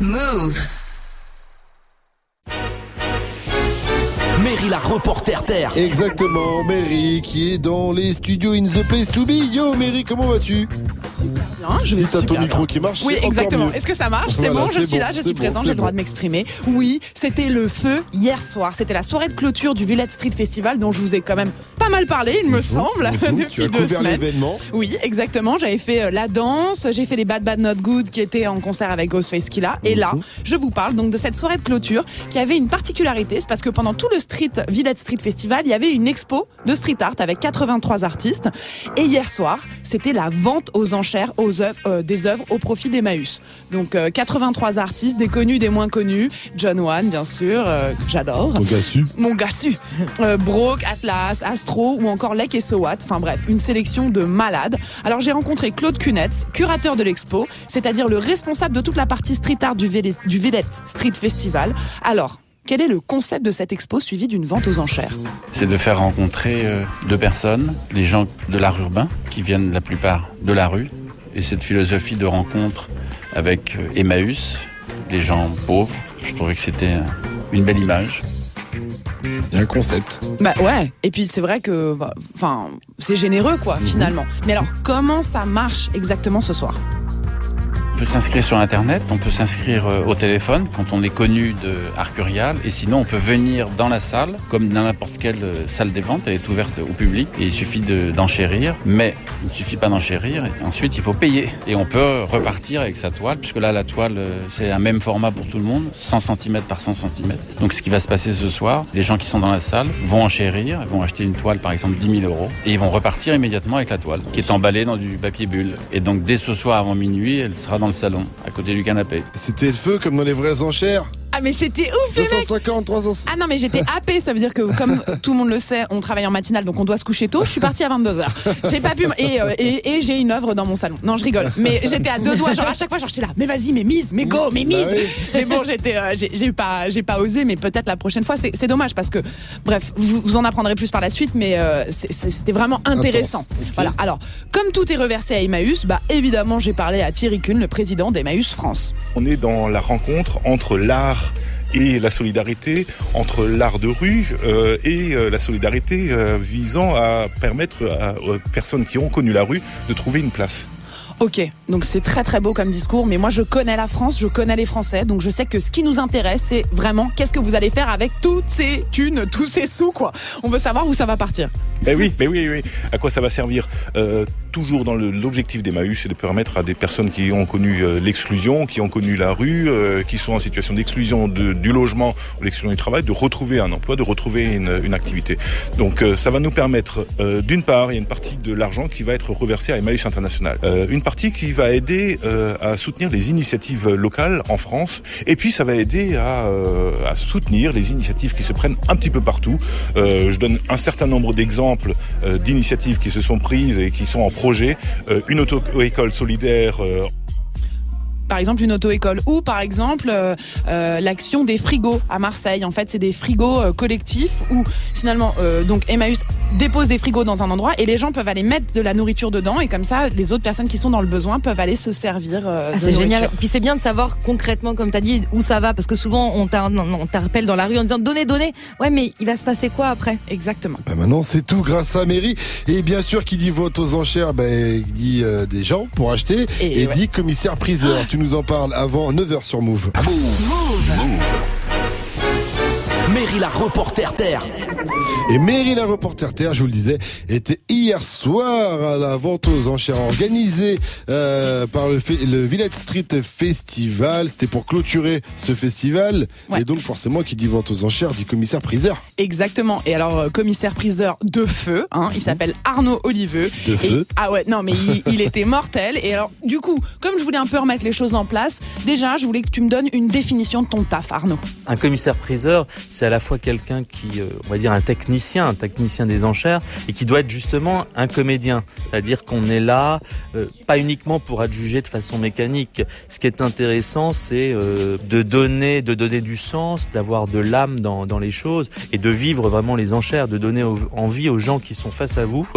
Move. Mary la reporter terre. Exactement, Mary qui est dans les studios In The Place To Be. Yo Mary, comment vas-tu? Bien, si t'as ton micro qui marche, oui, c'est exactement. encore mieux. Est-ce que ça marche? C'est Voilà, bon, je suis là, je c'est suis bon, présente, j'ai le droit de m'exprimer. Oui, c'était le feu hier soir. C'était la soirée de clôture du Villette Street Festival dont je vous ai quand même pas mal parlé, il me semble, depuis tu as 2 couvert semaines. l'événement. Oui, exactement. J'avais fait la danse, j'ai fait les Bad Bad Not Good qui étaient en concert avec Ghostface Killah. Et là, je vous parle donc de cette soirée de clôture qui avait une particularité. C'est parce que pendant tout le Villette Street Festival, il y avait une expo de street art avec 83 artistes. Et hier soir, c'était la vente aux enchères des œuvres au profit d'Emmaüs. Donc 83 artistes, des connus, des moins connus. John One, bien sûr, que j'adore. Mon gassu. Broke, Atlas, Astro ou encore Lek et Sowat. Enfin bref, une sélection de malades. Alors j'ai rencontré Claude Kunetz, curateur de l'expo, c'est-à-dire le responsable de toute la partie street art du Villette Street Festival. Alors, quel est le concept de cette expo suivi d'une vente aux enchères? C'est de faire rencontrer 2 personnes, les gens de l'art urbain, qui viennent la plupart de la rue, et cette philosophie de rencontre avec Emmaüs, les gens pauvres. Je trouvais que c'était une belle image. Il y a un concept. Bah ouais, et puis c'est vrai que c'est généreux quoi, finalement. Mais alors, comment ça marche exactement ce soir? On peut s'inscrire sur Internet, on peut s'inscrire au téléphone quand on est connu de Arcurial, et sinon on peut venir dans la salle, comme dans n'importe quelle salle des ventes, elle est ouverte au public, et il suffit d'enchérir, mais il ne suffit pas d'enchérir, et ensuite il faut payer, et on peut repartir avec sa toile, puisque là la toile c'est un même format pour tout le monde, 100 cm par 100 cm. Donc ce qui va se passer ce soir, les gens qui sont dans la salle vont enchérir, vont acheter une toile par exemple 10 000 €, et ils vont repartir immédiatement avec la toile, qui est emballée dans du papier bulle. Et donc dès ce soir avant minuit, elle sera dans le salon, à côté du canapé. C'était le feu comme dans les vraies enchères. Ah mais c'était ouf les mecs. 250, 300. Ah non mais j'étais happée, ça veut dire que comme tout le monde le sait, on travaille en matinale donc on doit se coucher tôt. Je suis partie à 22h. J'ai pas pu et j'ai une œuvre dans mon salon. Non, je rigole. Mais j'étais à 2 doigts, genre à chaque fois j'étais là. Mais vas-y, mais mise, mais go, mais mise. Bah oui. Mais bon, j'ai pas osé, mais peut-être la prochaine fois. C'est dommage parce que bref, vous en apprendrez plus par la suite, mais c'était vraiment intéressant. Okay. Voilà. Alors, comme tout est reversé à Emmaüs, bah évidemment, j'ai parlé à Thierry Kuhn, le président d'Emmaüs France. On est dans la rencontre entre l'art et la solidarité, entre l'art de rue et la solidarité visant à permettre aux personnes qui ont connu la rue de trouver une place. Ok, donc c'est très très beau comme discours, mais moi je connais la France, je connais les Français, donc je sais que ce qui nous intéresse, c'est vraiment qu'est-ce que vous allez faire avec toutes ces thunes, tous ces sous, quoi. On veut savoir où ça va partir. Ben oui. À quoi ça va servir? Toujours dans l'objectif d'Emmaüs, c'est de permettre à des personnes qui ont connu l'exclusion, qui ont connu la rue, qui sont en situation d'exclusion du logement ou l'exclusion du travail, de retrouver un emploi, de retrouver une activité. Donc ça va nous permettre, d'une part, il y a une partie de l'argent qui va être reversée à Emmaüs International. Une partie qui va aider à soutenir les initiatives locales en France, et puis ça va aider à soutenir les initiatives qui se prennent un petit peu partout. Je donne un certain nombre d'exemples d'initiatives qui se sont prises et qui sont en projet. Une auto-école solidaire. Par exemple une auto-école ou par exemple l'action des frigos à Marseille. En fait, c'est des frigos collectifs où finalement donc Emmaüs dépose des frigos dans un endroit et les gens peuvent aller mettre de la nourriture dedans et comme ça les autres personnes qui sont dans le besoin peuvent aller se servir de c'est nourriture. Génial. Puis c'est bien de savoir concrètement, comme tu as dit, où ça va parce que souvent on t'appelle dans la rue en disant donnez. Ouais, mais il va se passer quoi après? Exactement. Bah maintenant c'est tout grâce à Mary. Et bien sûr qui dit vote aux enchères, il dit des gens pour acheter et dit commissaire priseur. Tu nous en parles avant 9h sur Move. Move. Mary la reporter terre. Et Mary la reporter terre, je vous le disais, était hier soir à la vente aux enchères organisée par le Villette Street Festival. C'était pour clôturer ce festival. Ouais. Et donc forcément, qui dit vente aux enchères, dit commissaire priseur. Exactement. Et alors, commissaire priseur de feu, il s'appelle Arnaud Oliveux. De feu. Ah ouais, non mais il était mortel. Et alors, du coup, comme je voulais un peu remettre les choses en place, déjà, je voulais que tu me donnes une définition de ton taf, Arnaud. Un commissaire priseur, c'est à la fois quelqu'un qui, on va dire, dire un technicien des enchères, et qui doit être justement un comédien. C'est-à-dire qu'on est là, pas uniquement pour adjuger de façon mécanique. Ce qui est intéressant, c'est de donner du sens, d'avoir de l'âme dans les choses, et de vivre vraiment les enchères, de donner envie aux gens qui sont face à vous,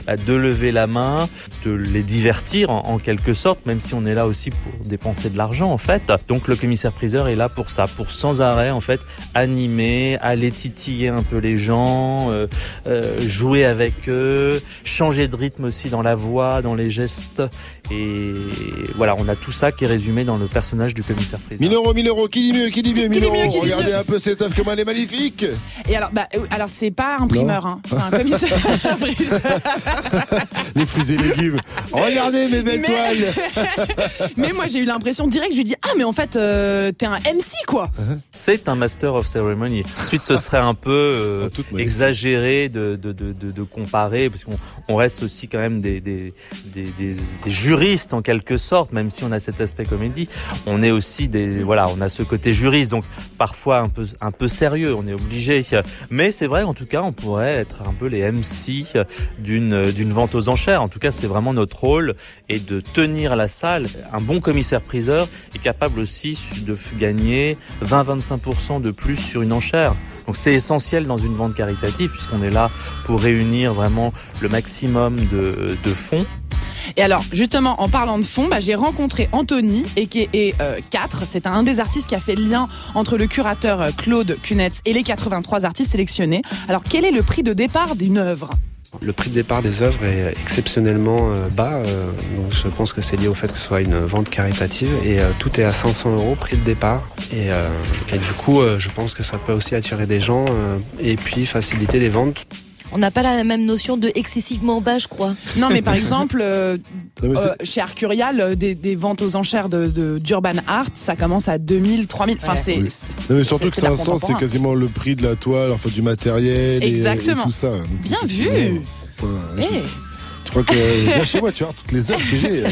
de lever la main, de les divertir en quelque sorte, même si on est là aussi pour dépenser de l'argent en fait. Donc le commissaire-priseur est là pour ça, pour sans arrêt en fait animer, aller titiller un peu les gens, jouer avec eux, changer de rythme aussi dans la voix, dans les gestes, et voilà, on a tout ça qui est résumé dans le personnage du commissaire-priseur. 1000 €, qui dit mieux, 1000 €. Regardez un peu cette œuvre, comme elle est magnifique. Et alors c'est pas un primeur, hein, c'est un commissaire-priseur. Les fruits et légumes. Regardez mes belles toiles. Mais moi j'ai eu l'impression direct, je lui dis mais en fait t'es un MC quoi. C'est un Master of Ceremony. Ensuite ce serait un peu exagéré de comparer, parce qu'on reste aussi quand même des juristes en quelque sorte, même si on a cet aspect comédie. On est aussi on a ce côté juriste, donc parfois un peu sérieux, on est obligé. Mais c'est vrai, en tout cas, on pourrait être un peu les MC d'une vente aux enchères. En tout cas, c'est vraiment notre rôle, et de tenir la salle. Un bon commissaire-priseur est capable aussi de gagner 20-25% de plus sur une enchère. Donc c'est essentiel dans une vente caritative, puisqu'on est là pour réunir vraiment le maximum de fonds. Et alors, justement, en parlant de fonds, j'ai rencontré Anthony, et 4. C'est un des artistes qui a fait le lien entre le curateur Claude Kunetz et les 83 artistes sélectionnés. Alors, quel est le prix de départ d'une œuvre ? Le prix de départ des œuvres est exceptionnellement bas, donc je pense que c'est lié au fait que ce soit une vente caritative, et tout est à 500 € prix de départ, et du coup je pense que ça peut aussi attirer des gens et puis faciliter les ventes. On n'a pas la même notion de excessivement bas, je crois. Non, mais par exemple, chez Arcurial, des ventes aux enchères d'Urban Art, ça commence à 2000, 3000. Enfin, Non, mais surtout que 500, c'est quasiment le prix de la toile, enfin du matériel et tout ça. Donc, bien vu. Je crois que viens chez moi, tu vois, toutes les œuvres que j'ai.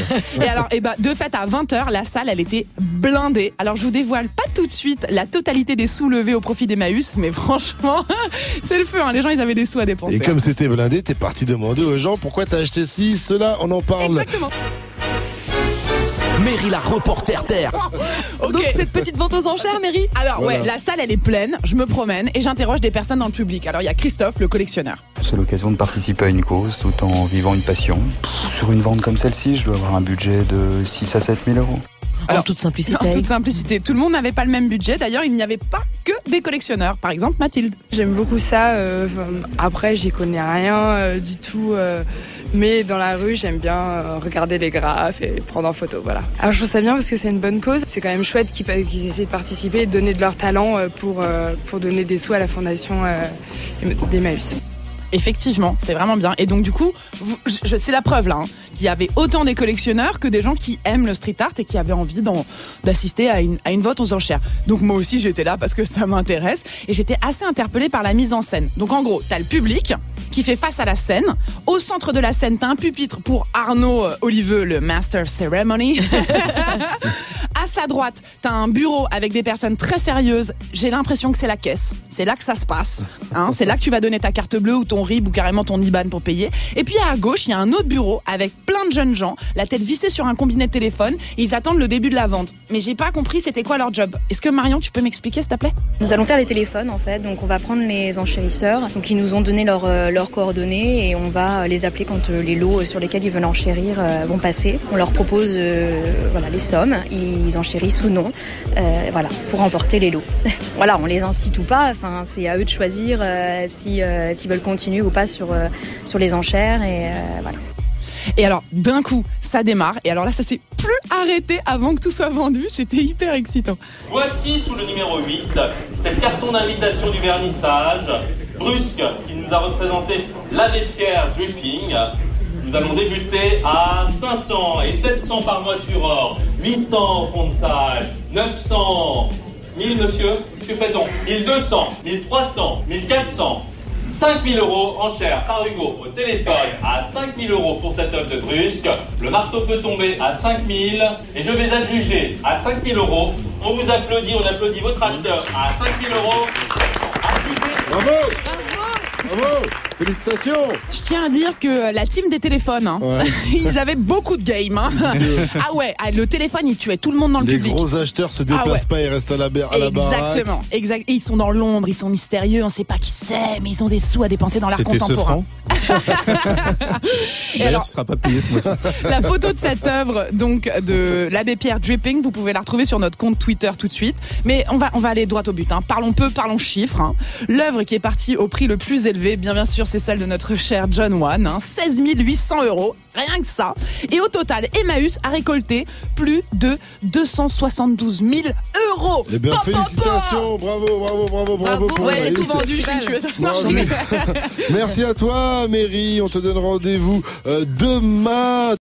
Et alors, de fait, à 20h, la salle, elle était blindée. Alors, je vous dévoile pas tout de suite la totalité des sous levés au profit d'Emmaüs, mais franchement, c'est le feu, hein. Les gens, ils avaient des sous à dépenser. Et comme c'était blindé, t'es parti demander aux gens pourquoi t'as acheté ci, cela, on en parle. Exactement. Mairie la reporter terre. Okay. Donc cette petite vente aux enchères, Mairie. Alors la salle elle est pleine, je me promène et j'interroge des personnes dans le public. Alors il y a Christophe, le collectionneur. C'est l'occasion de participer à une cause tout en vivant une passion. Sur une vente comme celle-ci, je dois avoir un budget de 6 à 7 000 €. Alors, en toute simplicité. Tout le monde n'avait pas le même budget. D'ailleurs, il n'y avait pas que des collectionneurs. Par exemple, Mathilde. J'aime beaucoup ça. Après, j'y connais rien du tout. Mais dans la rue, j'aime bien regarder les graphes et prendre en photo. Voilà. Alors, je trouve ça bien parce que c'est une bonne cause. C'est quand même chouette qu'ils essaient de participer et de donner de leur talent pour donner des sous à la fondation d'Emmaüs. Effectivement, c'est vraiment bien. Et donc du coup, c'est la preuve là, qu'il y avait autant des collectionneurs que des gens qui aiment le street art et qui avaient envie d'assister à une vente aux enchères. Donc moi aussi j'étais là parce que ça m'intéresse et j'étais assez interpellée par la mise en scène. Donc en gros, t'as le public qui fait face à la scène. Au centre de la scène, t'as un pupitre pour Arnaud Oliveux, le Master of Ceremony. À sa droite, t'as un bureau avec des personnes très sérieuses. J'ai l'impression que c'est la caisse. C'est là que ça se passe. C'est là que tu vas donner ta carte bleue ou ton RIB ou carrément ton IBAN pour payer. Et puis à gauche, il y a un autre bureau avec plein de jeunes gens, la tête vissée sur un combiné de téléphone, et ils attendent le début de la vente. Mais j'ai pas compris c'était quoi leur job. Est-ce que Marion, tu peux m'expliquer s'il te plaît ? Nous allons faire les téléphones en fait, donc on va prendre les enchérisseurs, donc ils nous ont donné leurs coordonnées et on va les appeler quand les lots sur lesquels ils veulent enchérir vont passer. On leur propose les sommes, ils enchérissent ou non, pour remporter les lots. On les incite ou pas, c'est à eux de choisir s'ils veulent continuer ou pas sur les enchères et voilà. Et alors, d'un coup, ça démarre. Et alors là, ça s'est plus arrêté avant que tout soit vendu. C'était hyper excitant. Voici sous le numéro 8, c'est le carton d'invitation du vernissage. Brusque, qui nous a représenté l'abbé Pierre Dripping. Nous allons débuter à 500 et 700 par mois sur or. 800 fond de salle. 900. 1000, monsieur, que fait-on ? 1200, 1300, 1400. 5 000 € enchères par Hugo au téléphone à 5 000 € pour cette œuvre de Brusque. Le marteau peut tomber à 5 000 et je vais adjuger à 5 000 €. On vous applaudit, on applaudit votre acheteur à 5 000 €. Bravo! Bravo. Félicitations. Je tiens à dire que la team des téléphones, ils avaient beaucoup de games. Ah ouais, le téléphone, il tuait tout le monde dans le public. Les gros acheteurs se déplacent pas, ils restent à la baraque. Exactement. Et ils sont dans l'ombre, ils sont mystérieux, on sait pas qui c'est, mais ils ont des sous à dépenser dans l'art contemporain. Et alors, tu seras pas payé ce mois-ci. La photo de cette œuvre, donc, de l'abbé Pierre Dripping, vous pouvez la retrouver sur notre compte Twitter tout de suite. Mais on va aller droit au but, hein. Parlons peu, parlons chiffres, hein. L'œuvre qui est partie au prix le plus élevé, bien sûr, c'est celle de notre cher John Wan, hein. 16 800 €. Rien que ça. Et au total, Emmaüs a récolté plus de 272 000 €. Eh bien, félicitations. Bravo. Ouais, j'ai tout vendu, je suis une tueuse. Merci à toi, Mary. On te donne rendez-vous demain.